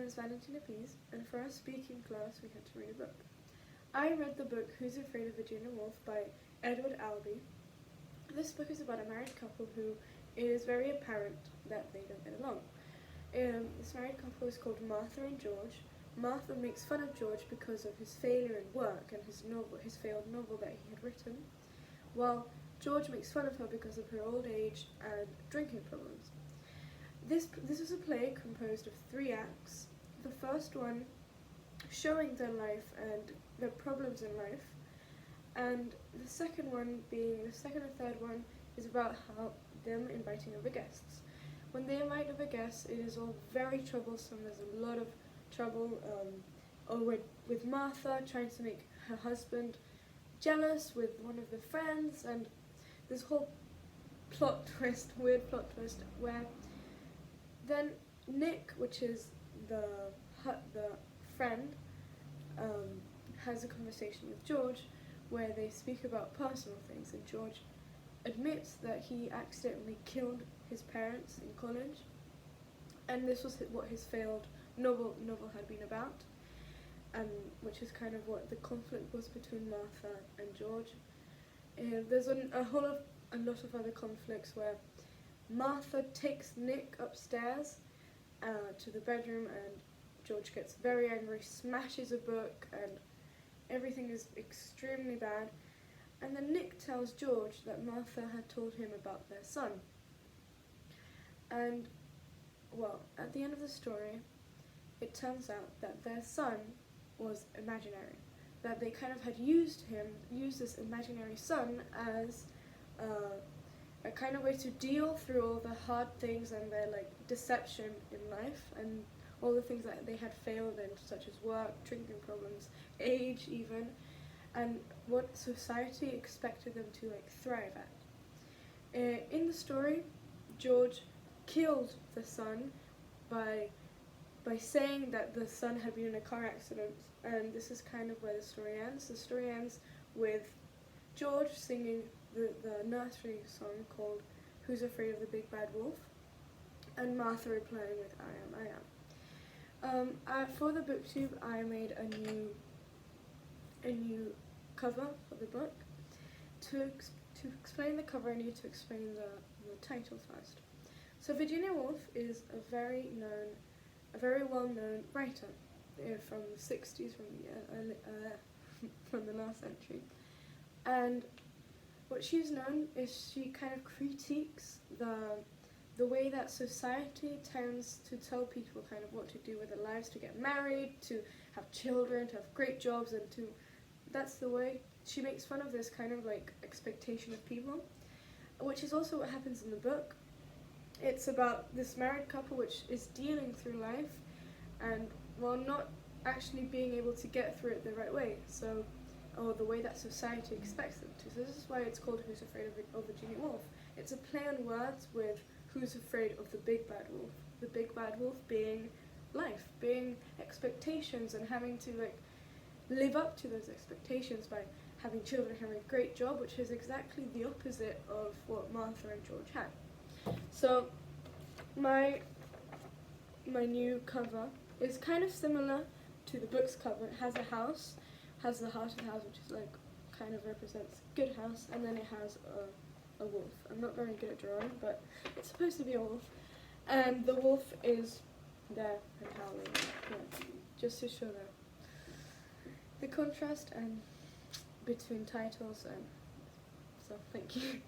is Valentina Pease, and for our speaking class we had to read a book. I read the book Who's Afraid of Virginia Woolf by Edward Albee. This book is about a married couple who it is very apparent that they don't get along. This married couple is called Martha and George. Martha makes fun of George because of his failure in work and his failed novel that he had written, while George makes fun of her because of her old age and drinking problems. This is a play composed of 3 acts. The first one showing their life and their problems in life, and the second one being, the second and third one is about how them inviting other guests. When they invite other guests, it is all very troublesome. There's a lot of trouble with Martha trying to make her husband jealous with one of the friends, and this whole weird plot twist, where then Nick, which is the friend, has a conversation with George where they speak about personal things, and George admits that he accidentally killed his parents in college, and this was what his failed novel had been about, which is kind of what the conflict was between Martha and George. There's a lot of other conflicts where Martha takes Nick upstairs to the bedroom, and George gets very angry, smashes a book, and everything is extremely bad. And then Nick tells George that Martha had told him about their son. And, well, at the end of the story, it turns out that their son was imaginary. That they kind of had used this imaginary son as a kind of way to deal through all the hard things and their deception in life and all the things that they had failed in, such as work, drinking problems, age even, and what society expected them to thrive at. In the story, George killed the son by saying that the son had been in a car accident, and this is kind of where the story ends. The story ends with George singing the nursery song called Who's Afraid of the Big Bad Wolf, and Martha replying with I am. For the Booktube, I made a new cover for the book. To explain the cover, I need to explain the title first. So Virginia Woolf is a very well-known writer from the 60s, from the last century, and what she's known is she kind of critiques the way that society tends to tell people kind of what to do with their lives, to get married, to have children, to have great jobs, and that's the way she makes fun of this kind of expectation of people, which is also what happens in the book. It's about this married couple which is dealing through life and while not actually being able to get through it the right way, or the way that society expects them to. So this is why it's called Who's Afraid of Virginia Woolf. It's a play on words with Who's Afraid of the Big Bad Wolf. The Big Bad Wolf being life, being expectations, and having to live up to those expectations by having children, having a great job, which is exactly the opposite of what Martha and George had. So my new cover is kind of similar to the book's cover. It has a house, has the heart of the house, which is kind of represents good house, and then it has a wolf. I'm not very good at drawing, but it's supposed to be a wolf, and the wolf is there and howling, just to show the contrast and between titles, and so thank you.